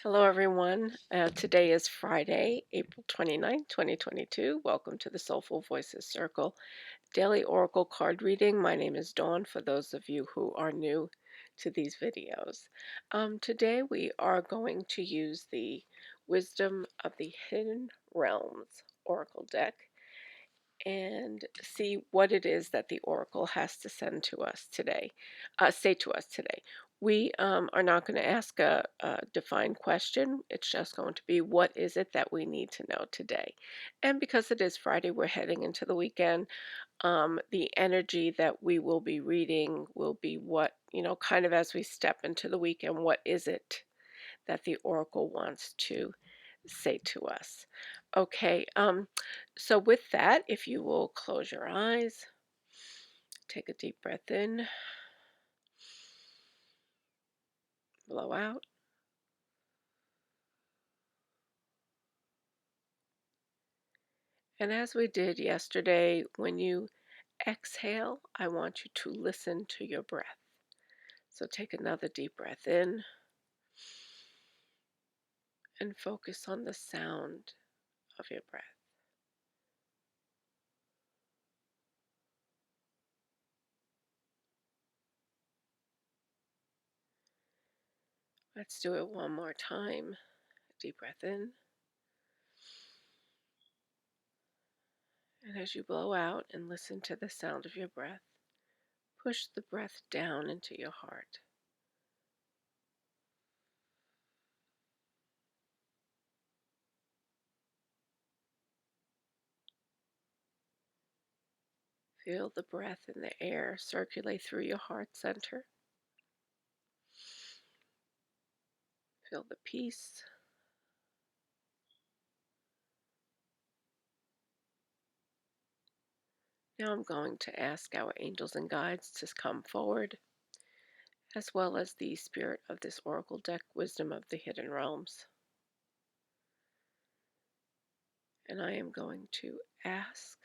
Hello, everyone. Today is Friday, April 29th, 2022. Welcome to the Soulful Voices Circle Daily Oracle Card Reading. My name is Dawn, for those of you who are new to these videos. Today we are going to use the Wisdom of the Hidden Realms Oracle deck and see what it is that the Oracle has to send to us today, say to us today. We are not going to ask a defined question. It's just going to be, what is it that we need to know today? And because it is Friday, we're heading into the weekend. The energy that we will be reading will be what, kind of as we step into the weekend, what is it that the Oracle wants to say to us? Okay, so with that, if you will close your eyes, take a deep breath in, blow out. And as we did yesterday, when you exhale, I want you to listen to your breath. So take another deep breath in and focus on the sound of your breath. Let's do it one more time. Deep breath in. And as you blow out and listen to the sound of your breath, push the breath down into your heart. Feel the breath and the air circulate through your heart center. Feel the peace. Now I'm going to ask our angels and guides to come forward, as well as the spirit of this oracle deck, Wisdom of the Hidden Realms. And I am going to ask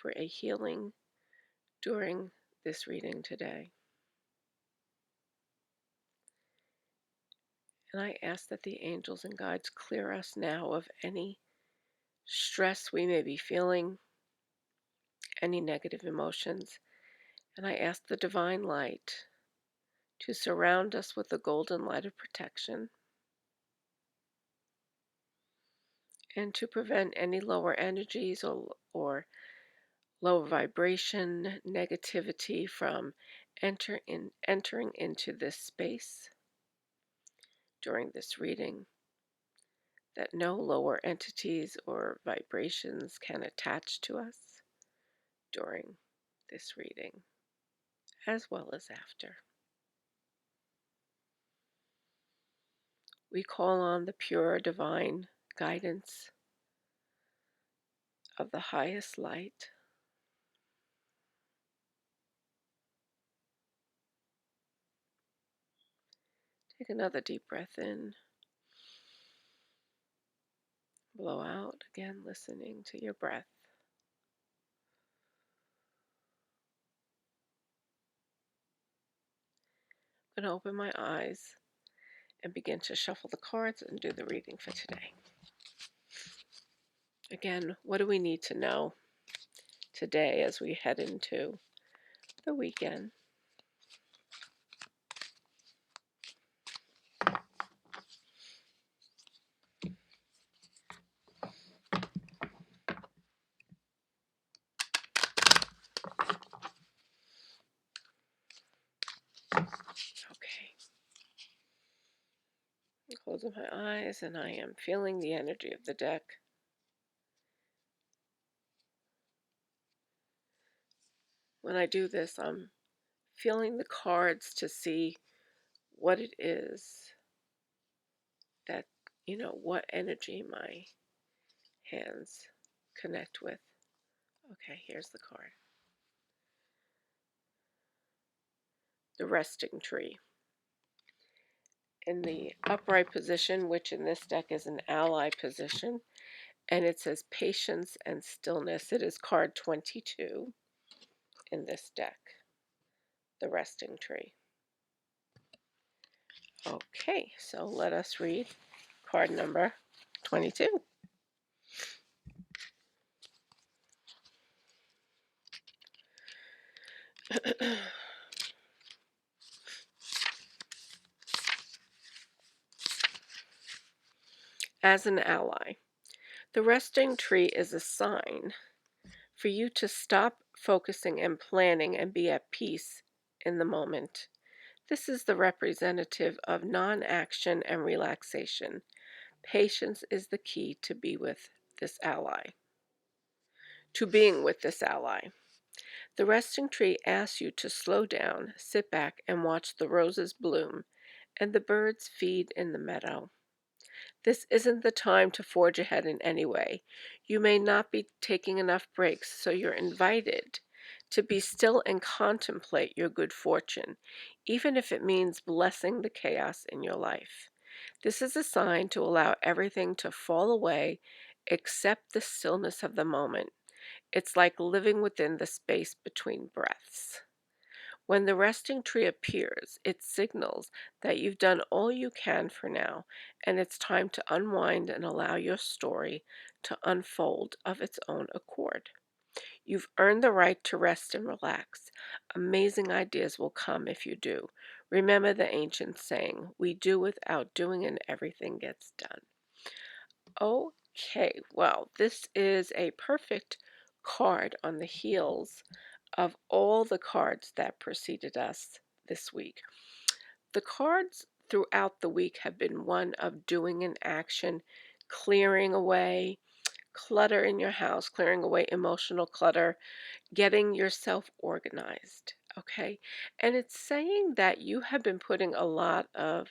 for a healing during this reading today. And I ask that the angels and guides clear us now of any stress we may be feeling, any negative emotions. And I ask the divine light to surround us with the golden light of protection and to prevent any lower energies or low vibration negativity from entering into this space during this reading, that no lower entities or vibrations can attach to us during this reading, as well as after. We call on the pure divine guidance of the highest light. Take another deep breath in, blow out, again listening to your breath. I'm going to open my eyes and begin to shuffle the cards and do the reading for today. Again, what do we need to know today as we head into the weekend? Okay. I'm closing my eyes and I am feeling the energy of the deck. When I do this, I'm feeling the cards to see what it is that, what energy my hands connect with. Okay, here's the card. The resting tree. In the upright position, which in this deck is an ally position, and it says patience and stillness. It is card 22 in this deck, the resting tree. Okay, so let us read card number 22. As an ally, the resting tree is a sign for you to stop focusing and planning and be at peace in the moment. This is the representative of non action and relaxation. Patience is the key to this ally. To being with this ally. The resting tree asks you to slow down, sit back, and watch the roses bloom and the birds feed in the meadow. This isn't the time to forge ahead in any way. You may not be taking enough breaks, so you're invited to be still and contemplate your good fortune, even if it means blessing the chaos in your life. This is a sign to allow everything to fall away except the stillness of the moment. It's like living within the space between breaths. When the resting tree appears, it signals that you've done all you can for now, and it's time to unwind and allow your story to unfold of its own accord. You've earned the right to rest and relax. Amazing ideas will come if you do. Remember the ancient saying, we do without doing and everything gets done. Okay, well, this is a perfect card on the heels of all the cards that preceded us this week. The cards throughout the week have been one of doing an action, clearing away clutter in your house, clearing away emotional clutter, getting yourself organized. Okay, and it's saying that you have been putting a lot of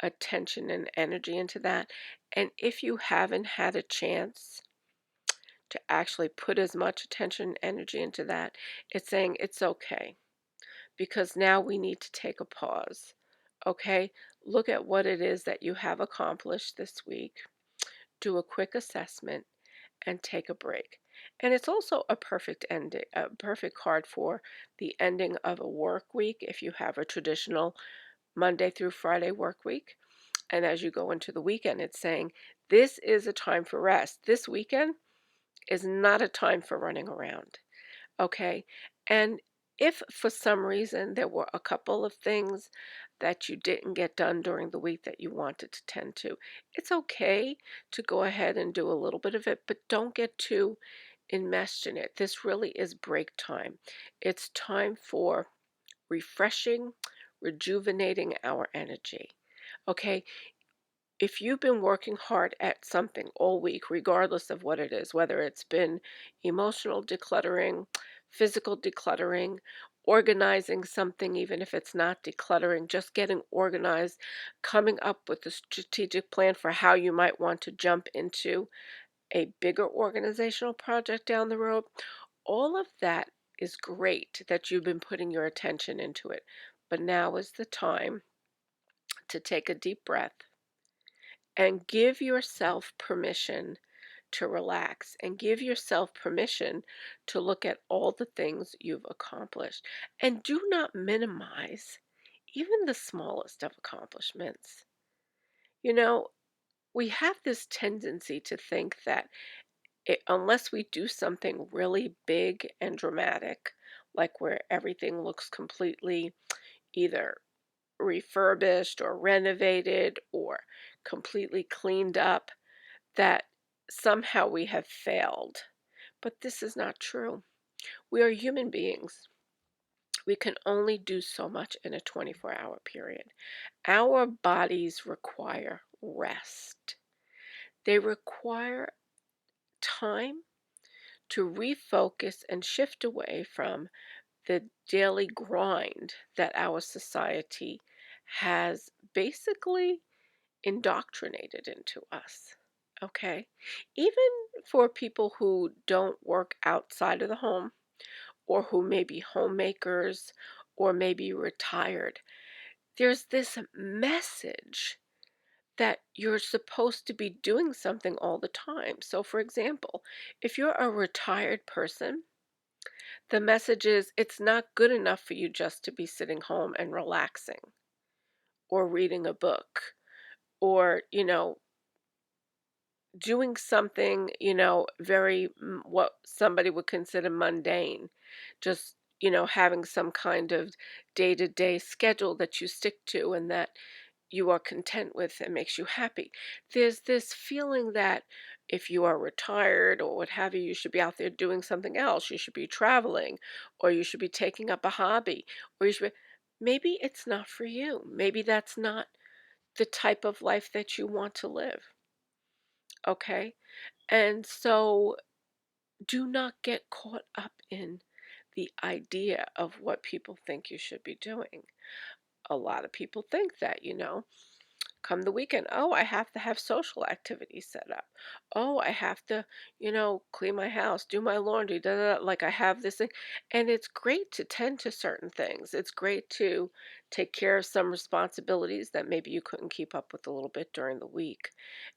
attention and energy into that. And if you haven't had a chance to actually put as much attention and energy into that, it's saying it's okay because now we need to take a pause. Okay, look at what it is that you have accomplished this week, do a quick assessment, and take a break. And it's also a perfect card for the ending of a work week if you have a traditional Monday through Friday work week. And as you go into the weekend, it's saying this is a time for rest. This weekend is not a time for running around. Okay. And if for some reason there were a couple of things that you didn't get done during the week that you wanted to tend to, it's okay to go ahead and do a little bit of it, but don't get too enmeshed in it. This really is break time. It's time for refreshing, rejuvenating our energy. Okay, if you've been working hard at something all week, regardless of what it is, whether it's been emotional decluttering, physical decluttering, organizing something, even if it's not decluttering, just getting organized, coming up with a strategic plan for how you might want to jump into a bigger organizational project down the road, all of that is great that you've been putting your attention into it. But now is the time to take a deep breath and give yourself permission to relax and give yourself permission to look at all the things you've accomplished. And do not minimize even the smallest of accomplishments. You know, we have this tendency to think that unless we do something really big and dramatic, like where everything looks completely either refurbished or renovated or completely cleaned up, that somehow we have failed. But this is not true. We are human beings. We can only do so much in a 24-hour period. Our bodies require rest. They require time to refocus and shift away from the daily grind that our society has basically indoctrinated into us. Okay? Even for people who don't work outside of the home or who may be homemakers or maybe retired, there's this message that you're supposed to be doing something all the time. So, for example, if you're a retired person, the message is it's not good enough for you just to be sitting home and relaxing or reading a book or, doing something, very what somebody would consider mundane. Just, having some kind of day-to-day schedule that you stick to and that you are content with and makes you happy. There's this feeling that if you are retired or what have you, you should be out there doing something else. You should be traveling, or you should be taking up a hobby, or you should be, maybe it's not for you. Maybe that's not the type of life that you want to live. Okay? And so do not get caught up in the idea of what people think you should be doing. A lot of people think that, come the weekend, oh, I have to have social activities set up. Oh, I have to, clean my house, do my laundry, da, da, da, like I have this thing. And it's great to tend to certain things. It's great to take care of some responsibilities that maybe you couldn't keep up with a little bit during the week.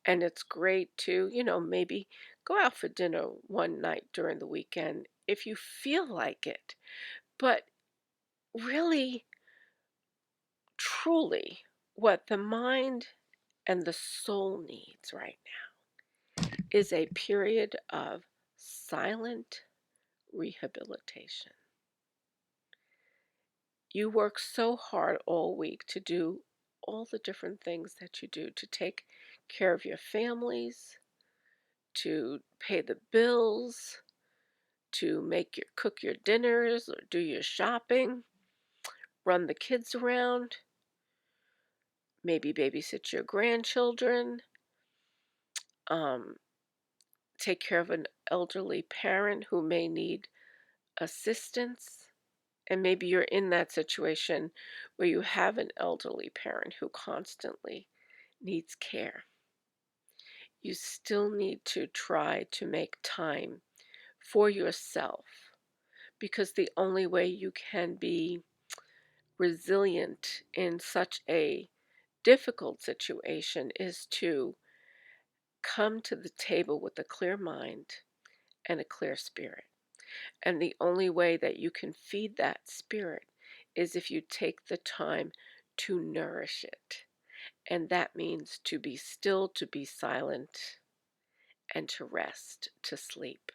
And it's great to, maybe go out for dinner one night during the weekend if you feel like it. But really, truly, what the mind and the soul needs right now is a period of silent rehabilitation. You work so hard all week to do all the different things that you do to take care of your families, to pay the bills, to cook your dinners or do your shopping, run the kids around, maybe babysit your grandchildren, um, take care of an elderly parent who may need assistance. And maybe you're in that situation where you have an elderly parent who constantly needs care. You still need to try to make time for yourself, because the only way you can be resilient in such a difficult situation is to come to the table with a clear mind and a clear spirit. And the only way that you can feed that spirit is if you take the time to nourish it. And that means to be still, to be silent, and to rest, to sleep.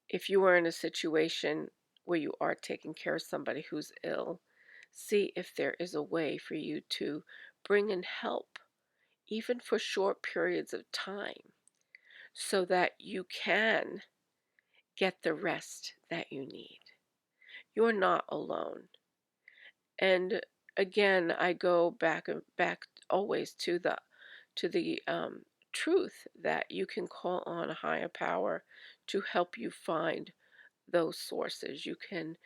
If you are in a situation where you are taking care of somebody who's ill, see if there is a way for you to bring in help, even for short periods of time, so that you can get the rest that you need. You're not alone. And again, I go back always to the truth that you can call on a higher power to help you find those sources. You can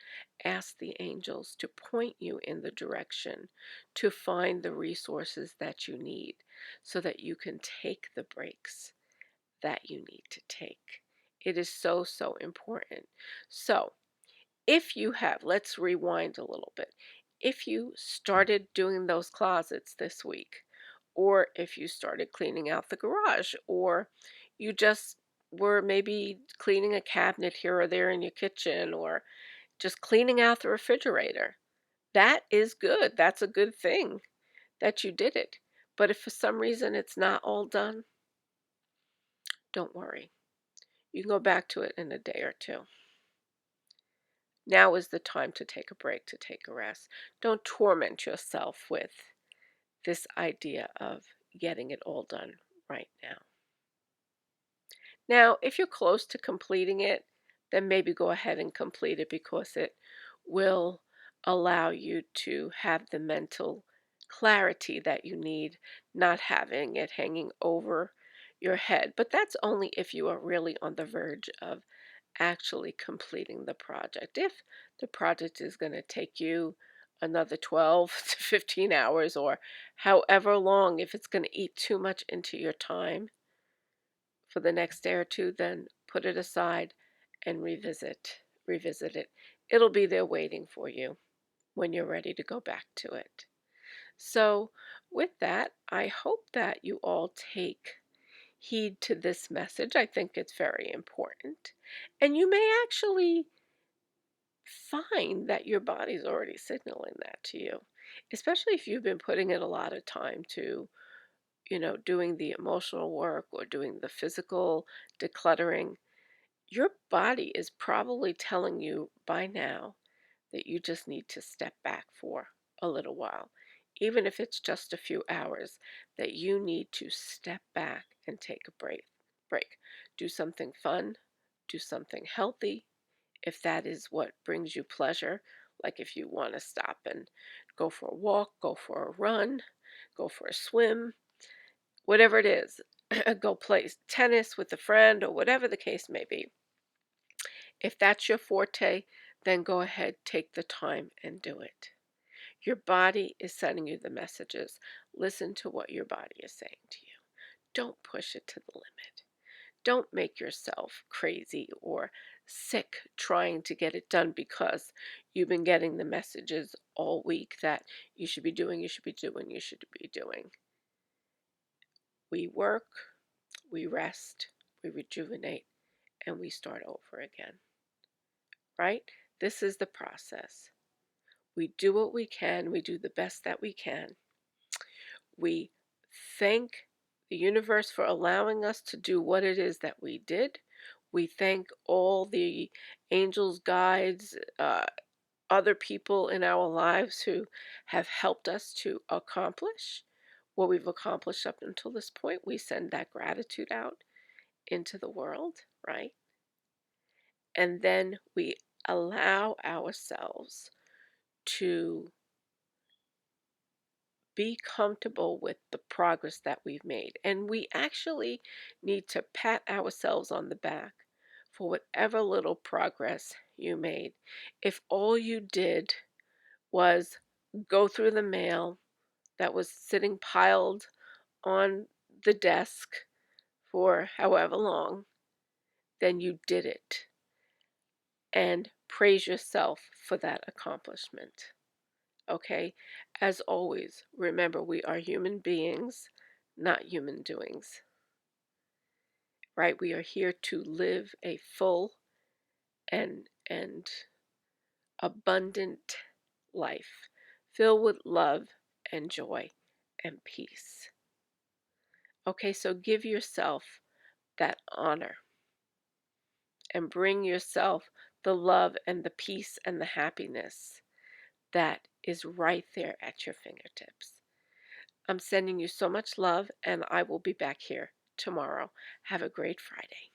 ask the angels to point you in the direction to find the resources that you need so that you can take the breaks that you need to take. It is so, so important. So, if you have, let's rewind a little bit. If you started doing those closets this week, or if you started cleaning out the garage, or you just were maybe cleaning a cabinet here or there in your kitchen, or just cleaning out the refrigerator, that is good. That's a good thing that you did it. But if for some reason it's not all done, don't worry. You can go back to it in a day or two. Now is the time to take a break, to take a rest. Don't torment yourself with this idea of getting it all done right now. Now, if you're close to completing it, then maybe go ahead and complete it, because it will allow you to have the mental clarity that you need, not having it hanging over your head. But that's only if you are really on the verge of actually completing the project. If the project is going to take you another 12 to 15 hours, or however long, if it's going to eat too much into your time for the next day or two, then put it aside and revisit it. It'll be there waiting for you when you're ready to go back to it. So, with that, I hope that you all take heed to this message. I think it's very important. And you may actually find that your body's already signaling that to you, especially if you've been putting in a lot of time to doing the emotional work or doing the physical decluttering, your body is probably telling you by now that you just need to step back for a little while, even if it's just a few hours, that you need to step back and take a break. Do something fun, do something healthy, if that is what brings you pleasure. Like if you want to stop and go for a walk, go for a run, go for a swim, whatever it is, go play tennis with a friend or whatever the case may be. If that's your forte, then go ahead, take the time and do it. Your body is sending you the messages. Listen to what your body is saying to you. Don't push it to the limit. Don't make yourself crazy or sick trying to get it done because you've been getting the messages all week that you should be doing, you should be doing, you should be doing. We work, we rest, we rejuvenate, and we start over again, right? This is the process. We do what we can, we do the best that we can. We thank the universe for allowing us to do what it is that we did. We thank all the angels, guides, other people in our lives who have helped us to accomplish what we've accomplished up until this point. We send that gratitude out into the world, right? And then we allow ourselves to be comfortable with the progress that we've made. And we actually need to pat ourselves on the back for whatever little progress you made. If all you did was go through the mail that was sitting piled on the desk for however long, then you did it. And praise yourself for that accomplishment. Okay? As always, remember we are human beings, not human doings, right? We are here to live a full and abundant life filled with love and joy and peace. Okay, so give yourself that honor and bring yourself the love and the peace and the happiness that is right there at your fingertips. I'm sending you so much love, and I will be back here tomorrow. Have a great Friday.